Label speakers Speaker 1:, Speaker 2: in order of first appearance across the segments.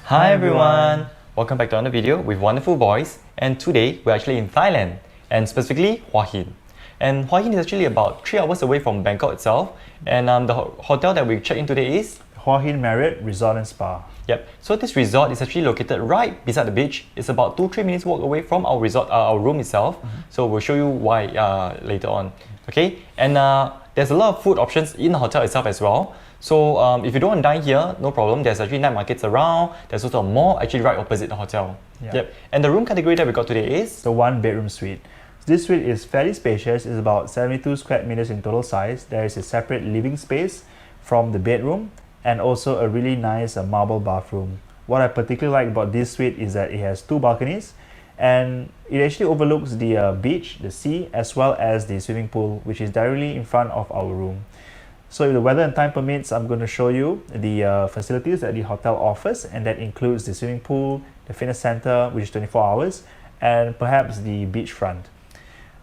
Speaker 1: Hi everyone! Welcome back to another video with wonderful boys, and today we're actually in Thailand, and specifically Hua Hin. And Hua Hin is actually about 3 hours away from Bangkok itself, and the hotel that we checked in today is
Speaker 2: Hua Hin Marriott Resort and Spa.
Speaker 1: Yep. So this resort is actually located right beside the beach. It's about 2-3 minutes walk away from our resort, our room itself. So we'll show you why later on. Okay. And there's a lot of food options in the hotel itself as well. So if you don't want to dine here, no problem. There's actually night markets around. There's also a mall actually right opposite the hotel. Yep. And the room category that we got today is
Speaker 2: the 1-bedroom suite. This suite is fairly spacious. It's about 72 square meters in total size. There is a separate living space from the bedroom, and also a really nice marble bathroom. What I particularly like about this suite is that it has 2 balconies, and it actually overlooks the beach, the sea, as well as the swimming pool, which is directly in front of our room. So if the weather and time permits, I'm going to show you the facilities that the hotel offers, and that includes the swimming pool, the fitness center, which is 24 hours, and perhaps the beachfront.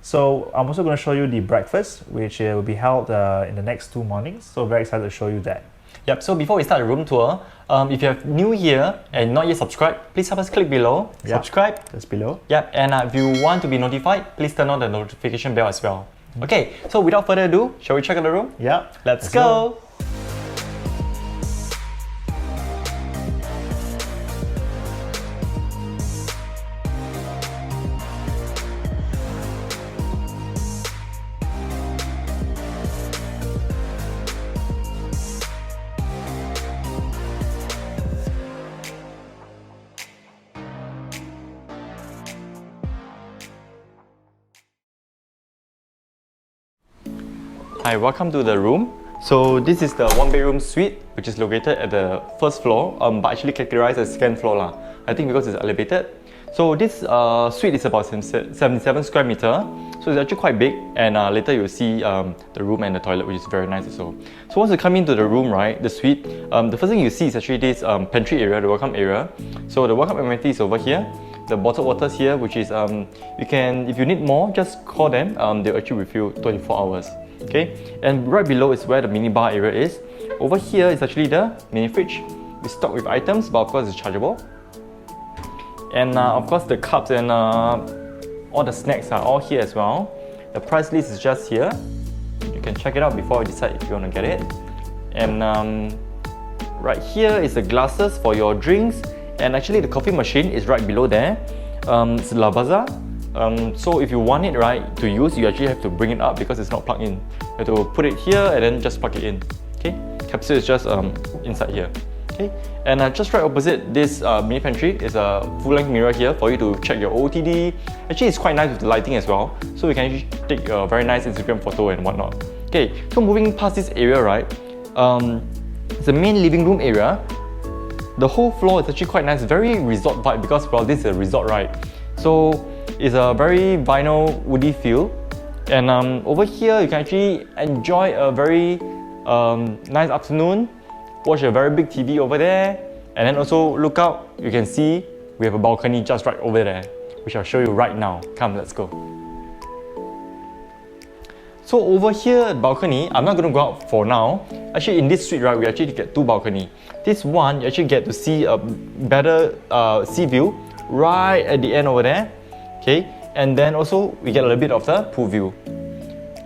Speaker 2: So I'm also going to show you the breakfast, which will be held in the next 2 mornings. So very excited to show you that.
Speaker 1: Yep, so before we start the room tour, if you're new here and not yet subscribed, please help us click below, subscribe.
Speaker 2: That's below.
Speaker 1: Yep, and if you want to be notified, please turn on the notification bell as well. Okay, so without further ado, shall we check out the room?
Speaker 2: Yeah.
Speaker 1: Let's go! Hi, welcome to the room. So this is the 1-bedroom suite, which is located at the first floor, but actually categorized as second floor lah. I think because it's elevated. So this suite is about 77 square meter. So it's actually quite big, and later you'll see the room and the toilet, which is very nice also. So once you come into the room, right, the suite, the first thing you see is actually this pantry area, the welcome area. So the welcome amenity is over here. The bottled waters here, which is you can, if you need more, just call them. They'll actually refill 24 hours. Okay, and right below is where the mini bar area is. Over here is actually the mini fridge. It's stocked with items, but of course it's chargeable. And of course the cups and all the snacks are all here as well. The price list is just here. You can check it out before you decide if you want to get it. And right here is the glasses for your drinks. And actually the coffee machine is right below there. It's Lavazza. So if you want it right to use, you actually have to bring it up because it's not plugged in. You have to put it here and then just plug it in. Okay, capsule is just inside here. Okay, and just right opposite this mini pantry is a full-length mirror here for you to check your OOTD. Actually, it's quite nice with the lighting as well, so you can actually take a very nice Instagram photo and whatnot. Okay, so moving past this area, right, it's the main living room area. The whole floor is actually quite nice, very resort vibe because, well, this is a resort, right? So it's a very vinyl woody feel, and over here you can actually enjoy a very nice afternoon, watch a very big TV over there, and then also look out, you can see we have a balcony just right over there, which I'll show you right now. Come, let's go. So over here, balcony, I'm not going to go out for now. Actually in this suite, right, we actually get 2 balcony. This one, you actually get to see a better sea view right at the end over there. Okay, and then also we get a little bit of the pool view.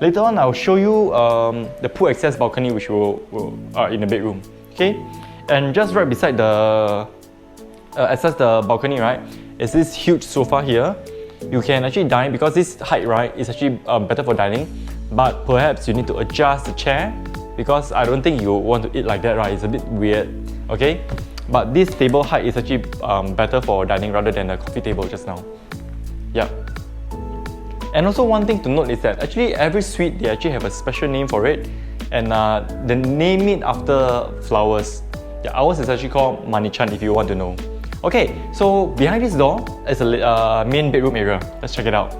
Speaker 1: Later on, I'll show you the pool access balcony, which will in the bedroom. Okay, and just right beside the access the balcony, right, is this huge sofa here. You can actually dine because this height, right, is actually better for dining. But perhaps you need to adjust the chair because I don't think you want to eat like that, right? It's a bit weird. Okay, but this table height is actually better for dining rather than the coffee table just now. Yeah. And also one thing to note is that actually every suite they actually have a special name for it, and they name it after flowers. Yeah, ours is actually called Manichan if you want to know. Okay, so behind this door is a main bedroom area. Let's check it out.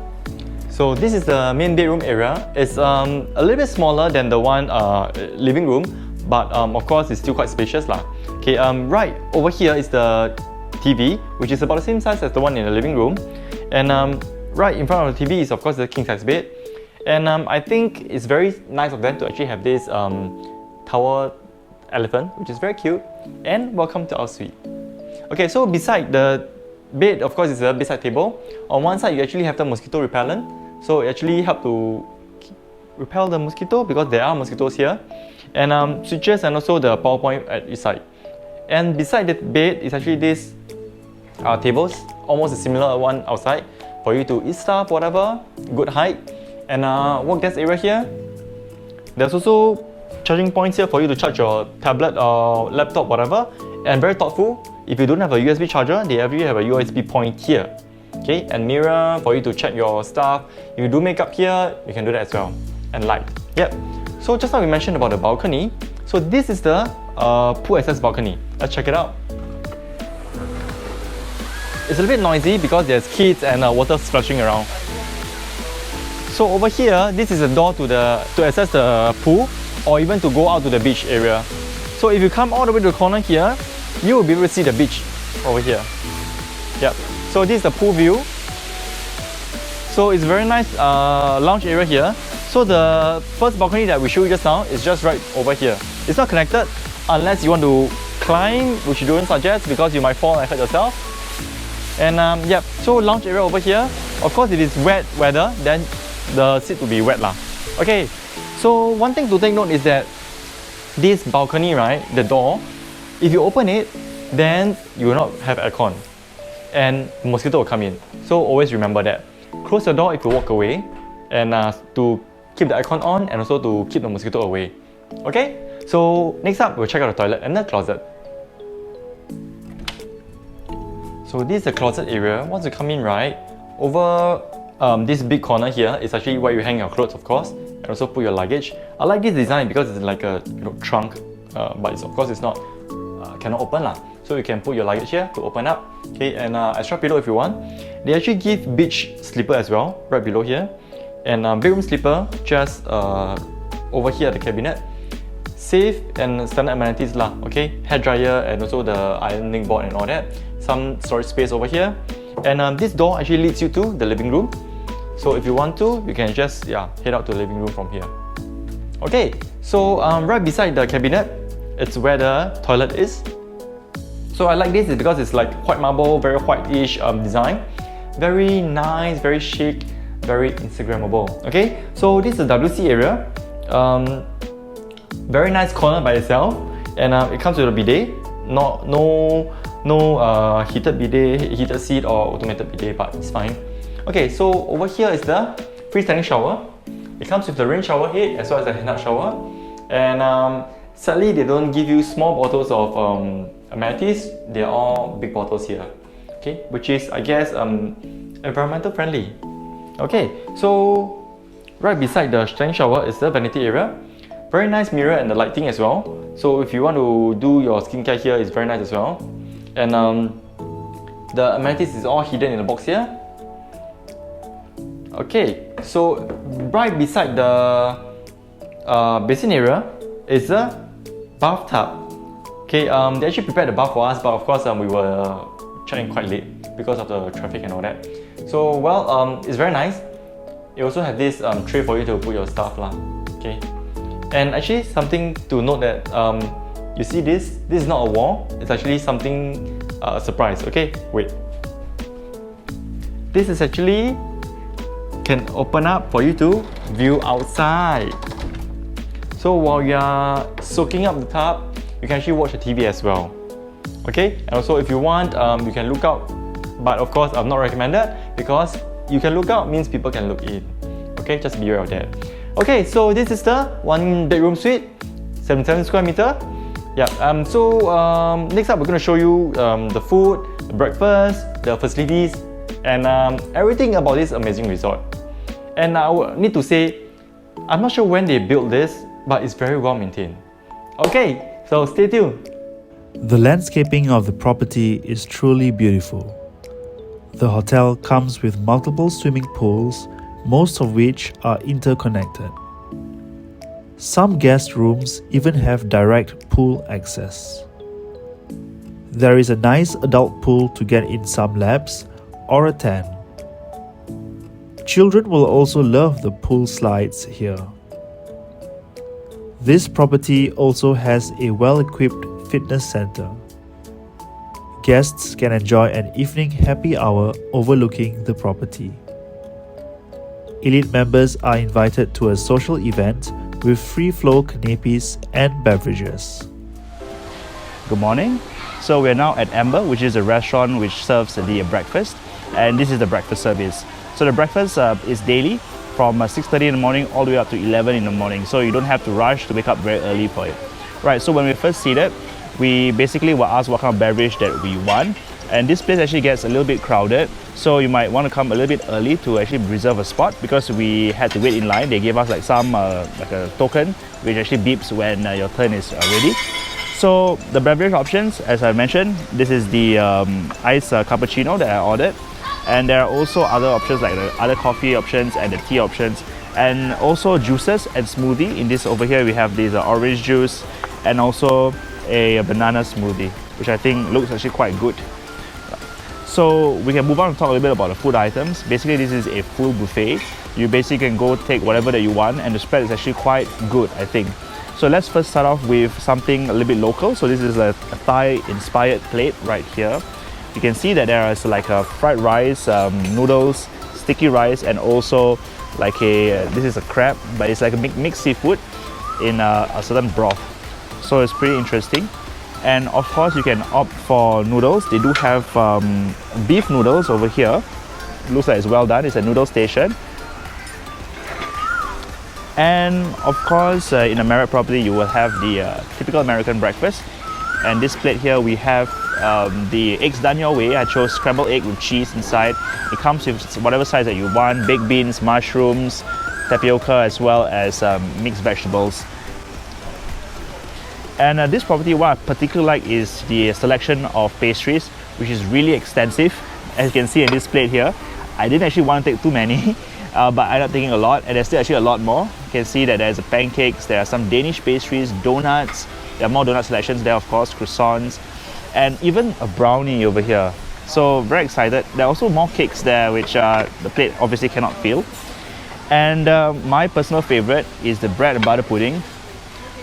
Speaker 1: So this is the main bedroom area. It's a little bit smaller than the one living room, but of course it's still quite spacious lah. Okay, right over here is the TV, which is about the same size as the one in the living room. And right in front of the TV is of course the king size bed. And I think it's very nice of them to actually have this tower elephant, which is very cute. And welcome to our suite. Okay, so beside the bed, of course, is a bedside table. On one side, you actually have the mosquito repellent. So it actually helps to repel the mosquito because there are mosquitoes here. And switches and also the power point at each side. And beside the bed is actually these tables, almost a similar one outside for you to eat stuff, whatever, good height. And work desk area here. There's also charging points here for you to charge your tablet or laptop, whatever. And very thoughtful, if you don't have a USB charger, they actually have a USB point here. Okay, and mirror for you to check your stuff. If you do makeup here, you can do that as well. And light. Yep. So just now we mentioned about the balcony. So this is the pool access balcony. Let's check it out. It's a little bit noisy because there's kids and water splashing around. So over here, this is a door to access the pool or even to go out to the beach area. So if you come all the way to the corner here, you will be able to see the beach over here. Yep. So this is the pool view. So it's very nice lounge area here. So the first balcony that we showed you just now is just right over here. It's not connected unless you want to climb, which you don't suggest because you might fall and hurt yourself. And yep, so lounge area over here. Of course, if it's wet weather, then the seat will be wet lah. Okay, so one thing to take note is that this balcony, right, the door, if you open it, then you will not have aircon and mosquito will come in. So always remember that. Close the door if you walk away and to keep the aircon on and also to keep the mosquito away. Okay, so next up we'll check out the toilet and the closet. So this is the closet area. Once you come in, right, over this big corner here is actually where you hang your clothes, of course, and also put your luggage. I like this design because it's like a trunk, but of course it's not cannot open lah. So you can put your luggage here to open up. Okay, and extra pillow if you want. They actually give beach slipper as well, right below here, and bedroom slipper just over here at the cabinet. Safe and standard amenities lah. Okay, hair dryer and also the ironing board and all that. Some storage space over here, and this door actually leads you to the living room. So if you want to, you can just head out to the living room from here. Okay, so right beside the cabinet, it's where the toilet is. So I like this is because it's like white marble, very white-ish design. Very nice, very chic, very Instagrammable. Okay, so this is the WC area. Very nice corner by itself, and it comes with a bidet. No heated bidet, heated seat or automated bidet, but it's fine. Okay, so over here is the freestanding shower. It comes with the rain shower head as well as the hand shower. And sadly, they don't give you small bottles of amenities. They're all big bottles here. Okay, which is, I guess, environmental friendly. Okay, so right beside the standing shower is the vanity area. Very nice mirror and the lighting as well. So if you want to do your skincare here, it's very nice as well. And the amenities is all hidden in the box here. Okay, so right beside the basin area is the bathtub. Okay, they actually prepared the bath for us, but of course we were checking quite late because of the traffic and all that. So well, it's very nice. You also have this tray for you to put your stuff lah. Okay, and actually something to note that you see this is not a wall. It's actually something surprise. Okay, wait. This is actually can open up for you to view outside. So while you are soaking up the tub, you can actually watch the TV as well. Okay, and also if you want, you can look out. But of course, I'm not recommended because you can look out means people can look in. Okay, just be aware of that. Okay, so this is the one bedroom suite, 77 square meter. Yeah. So next up, we're going to show you the food, the breakfast, the facilities, and everything about this amazing resort. And I need to say, I'm not sure when they built this, but it's very well maintained. Okay, so stay tuned.
Speaker 2: The landscaping of the property is truly beautiful. The hotel comes with multiple swimming pools, most of which are interconnected. Some guest rooms even have direct pool access. There is a nice adult pool to get in some laps or a tan. Children will also love the pool slides here. This property also has a well-equipped fitness center. Guests can enjoy an evening happy hour overlooking the property. Elite members are invited to a social event with free flow canapes and beverages. Good morning. So we're now at Amber, which is a restaurant which serves the breakfast, and this is the breakfast service. So the breakfast is daily from 6:30 in the morning all the way up to 11 in the morning. So you don't have to rush to wake up very early for it. Right, so when we first seated, we basically were asked what kind of beverage that we want. And this place actually gets a little bit crowded. So you might want to come a little bit early to actually reserve a spot because we had to wait in line. They gave us like some like a token which actually beeps when your turn is ready. So the beverage options, as I mentioned, this is the iced cappuccino that I ordered. And there are also other options like the other coffee options and the tea options. And also juices and smoothie. In this over here, we have this orange juice and also a banana smoothie, which I think looks actually quite good. So we can move on and talk a little bit about the food items. Basically, this is a full buffet. You basically can go take whatever that you want, and the spread is actually quite good, I think. So let's first start off with something a little bit local. So this is a Thai-inspired plate right here. You can see that there is like a fried rice, noodles, sticky rice, and also like this is a crab, but it's like a mixed seafood in a certain broth. So it's pretty interesting. And of course, you can opt for noodles. They do have beef noodles over here. Looks like it's well done. It's a noodle station. And of course, in a Marriott property, you will have the typical American breakfast. And this plate here, we have the eggs done your way. I chose scrambled egg with cheese inside. It comes with whatever size that you want: baked beans, mushrooms, tapioca, as well as mixed vegetables. And this property, what I particularly like is the selection of pastries, which is really extensive. As you can see in this plate here, I didn't actually want to take too many, but I ended up taking a lot, and there's still actually a lot more. You can see that there's pancakes, there are some Danish pastries, donuts, there are more donut selections there, of course, croissants, and even a brownie over here. So very excited. There are also more cakes there, which the plate obviously cannot fill. And my personal favorite is the bread and butter pudding.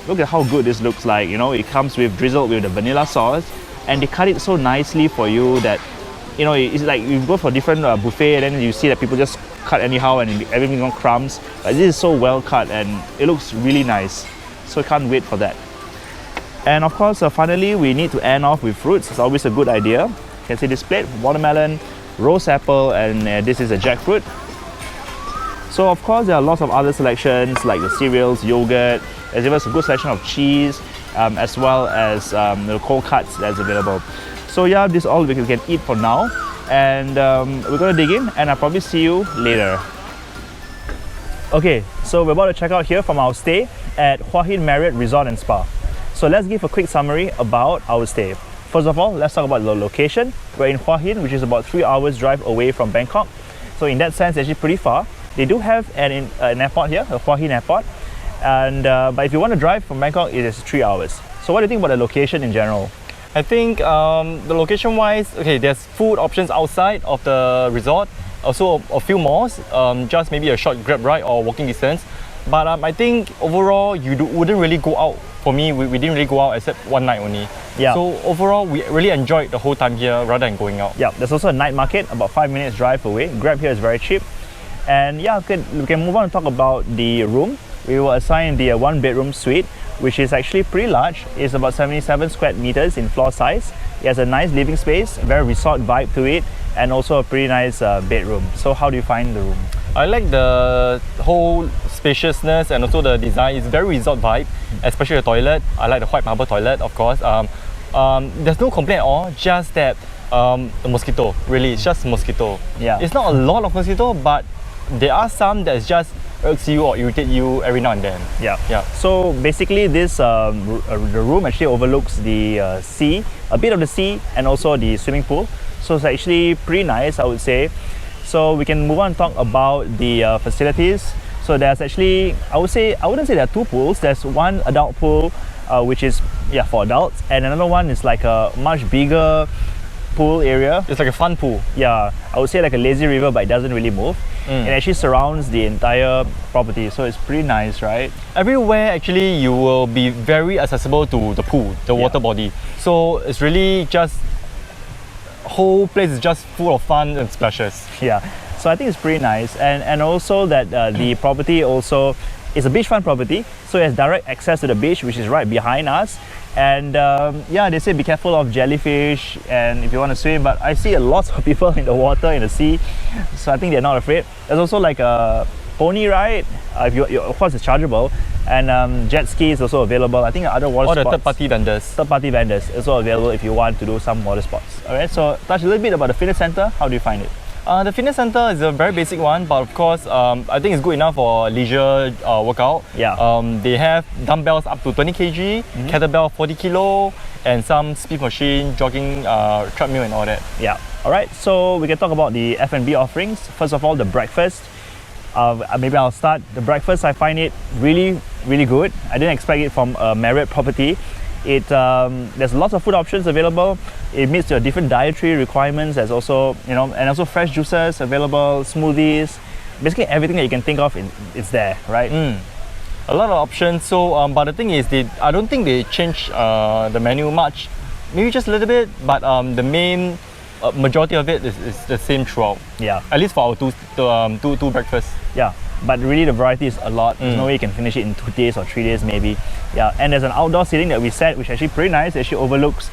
Speaker 2: Look at how good this looks like. You know, it comes drizzled with the vanilla sauce, and they cut it so nicely for you that, you know, it's like you go for different buffet and then you see that people just cut anyhow and everything's on crumbs. But this is so well cut and it looks really nice. So I can't wait for that. And of course, finally, we need to end off with fruits. It's always a good idea. You can see this plate: watermelon, rose apple, and this is a jackfruit. So of course, there are lots of other selections like the cereals, yogurt. There's even a good selection of cheese, as well as the cold cuts that's available. So yeah, this is all we can eat for now. And we're going to dig in, and I'll probably see you later. Okay, so we're about to check out here from our stay at Hua Hin Marriott Resort and Spa. So let's give a quick summary about our stay. First of all, let's talk about the location. We're in Hua Hin, which is about 3 hours drive away from Bangkok. So in that sense, it's actually pretty far. They do have an airport here, the Hua Hin Airport. And but if you want to drive from Bangkok, it is 3 hours. So what do you think about the location in general?
Speaker 1: I think the location-wise, okay, there's food options outside of the resort. Also a few malls, just maybe a short Grab ride or walking distance. But I think overall, you wouldn't really go out. For me, we didn't really go out except one night only.
Speaker 2: Yeah.
Speaker 1: So overall, we really enjoyed the whole time here rather than going out.
Speaker 2: Yeah, there's also a night market about 5 minutes drive away. Grab here is very cheap. And yeah, we can move on and talk about the room. We were assigned the 1-bedroom suite, which is actually pretty large. It's about 77 square meters in floor size. It has a nice living space, very resort vibe to it, and also a pretty nice bedroom. So how do you find the room?
Speaker 1: I like the whole spaciousness and also the design. It's very resort vibe, especially the toilet. I like the white marble toilet, of course. There's no complaint at all, just that the mosquito, really, it's just mosquito.
Speaker 2: Yeah.
Speaker 1: It's not a lot of mosquito, but there are some that just irks you or irritate you every now and then.
Speaker 2: Yeah.
Speaker 1: Yeah.
Speaker 2: So basically this the room actually overlooks the sea, a bit of the sea, and also the swimming pool. So it's actually pretty nice, I would say. So we can move on and talk about the facilities. So there's actually, I wouldn't say there are 2 pools. There's one adult pool, which is for adults, and another one is like a much bigger pool area.
Speaker 1: It's like a fun pool.
Speaker 2: Yeah, I would say like a lazy river, but it doesn't really move. It actually surrounds the entire property, so it's pretty nice, right?
Speaker 1: Everywhere actually you will be very accessible to the pool, the water body. So it's really just whole place is just full of fun and splashes.
Speaker 2: Yeah, so I think it's pretty nice, and also that the property also is a beachfront property, so it has direct access to the beach, which is right behind us. And yeah, they say be careful of jellyfish and if you want to swim, but I see a lot of people in the water, in the sea, so I think they're not afraid. There's also like a pony ride, if you of course it's chargeable, and jet ski is also available. I think other water
Speaker 1: All the
Speaker 2: sports,
Speaker 1: third-party vendors.
Speaker 2: third-party vendors also available if you want to do some water sports. Alright, so touch a little bit about the fitness center. How do you find it?
Speaker 1: The fitness center is a very basic one, but of course, I think it's good enough for leisure workout.
Speaker 2: Yeah.
Speaker 1: They have dumbbells up to 20 kg, kettlebell 40 kilo, and some speed machine, jogging, treadmill, and all that.
Speaker 2: Yeah. Alright, so we can talk about the F&B offerings. First of all, the breakfast. Maybe I'll start. The breakfast, I find it really good. I didn't expect it from a Marriott property. There's lots of food options available. It meets your different dietary requirements. There's also, and also fresh juices available, smoothies, basically everything that you can think of, it's there, right?
Speaker 1: A lot of options. So, but the thing is, I don't think they change the menu much. Maybe just a little bit, but the main majority of it is the same throughout.
Speaker 2: Yeah.
Speaker 1: At least for our two breakfasts.
Speaker 2: Yeah. But really the variety is a lot. There's no way you can finish it in 2 days or 3 days maybe. Yeah, and there's an outdoor seating that we set, which is actually pretty nice. It actually overlooks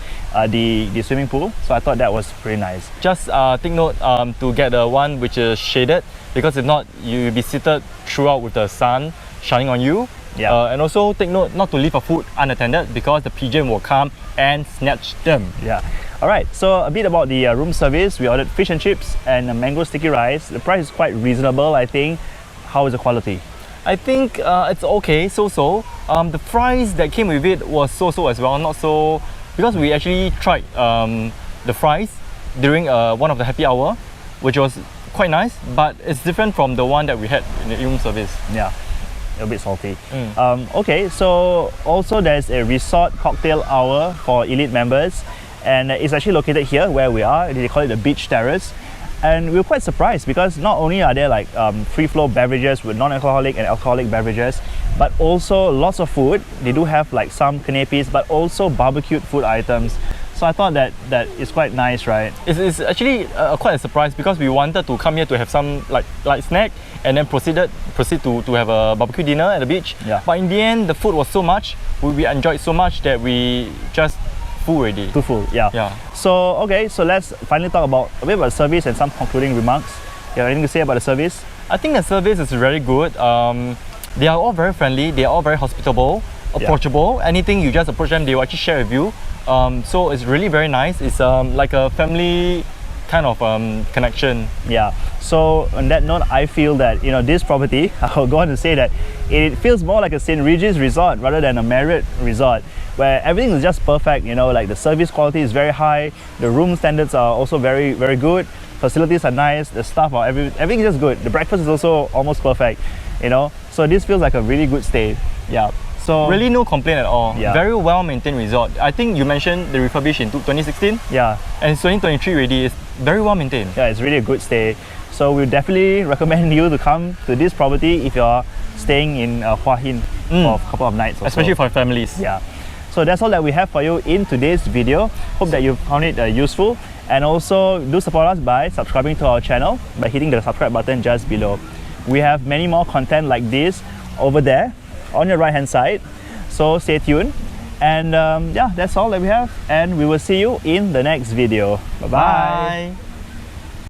Speaker 2: the swimming pool. So I thought that was pretty nice.
Speaker 1: Just take note to get the one which is shaded, because if not, you'll be seated throughout with the sun shining on you.
Speaker 2: Yeah.
Speaker 1: And also take note not to leave a food unattended, because the pigeon will come and snatch them.
Speaker 2: Yeah. Alright, so a bit about the room service. We ordered fish and chips and a mango sticky rice. The price is quite reasonable, I think. How is the quality?
Speaker 1: I think it's okay, so-so. The fries that came with it was so-so as well, not so... Because we actually tried the fries during one of the happy hour, which was quite nice, but it's different from the one that we had in the room service.
Speaker 2: Yeah, a bit salty. Okay, so also there's a resort cocktail hour for elite members, and it's actually located here where we are. They call it the Beach Terrace. And we were quite surprised because not only are there like free flow beverages with non-alcoholic and alcoholic beverages, but also lots of food. They do have like some canapes, but also barbecued food items. So I thought that is quite nice, right?
Speaker 1: It's actually quite a surprise, because we wanted to come here to have some light snack and then proceed to have a barbecue dinner at the beach.
Speaker 2: Yeah.
Speaker 1: But in the end, the food was so much, we enjoyed so much that we just full already.
Speaker 2: Too full, yeah. So okay, so let's finally talk about a bit about the service and some concluding remarks. You have anything to say about the service?
Speaker 1: I think the service is very good. They are all very friendly, they are all very hospitable, approachable. Anything you just approach them, they will actually share with you. So it's really very nice. It's like a family kind of connection.
Speaker 2: Yeah. So on that note, I feel that this property, I'll go on to say that it feels more like a St. Regis resort rather than a Marriott resort, where everything is just perfect. Like the service quality is very high, the room standards are also very good, facilities are nice, the staff are everything is just good. The breakfast is also almost perfect. So this feels like a really good stay. Yeah. So
Speaker 1: really no complaint at all.
Speaker 2: Yeah.
Speaker 1: Very well maintained resort. I think you mentioned the refurbished in 2016.
Speaker 2: Yeah.
Speaker 1: And it's 2023 already. It's very well maintained.
Speaker 2: Yeah, it's really a good stay. So we definitely recommend you to come to this property if you're staying in Hua Hin for a couple of nights.
Speaker 1: Especially for families.
Speaker 2: Yeah. So that's all that we have for you in today's video. Hope that you found it useful, and also do support us by subscribing to our channel by hitting the subscribe button just below. We have many more content like this over there on your right hand side, so stay tuned. And yeah, that's all that we have, and we will see you in the next video. Bye bye.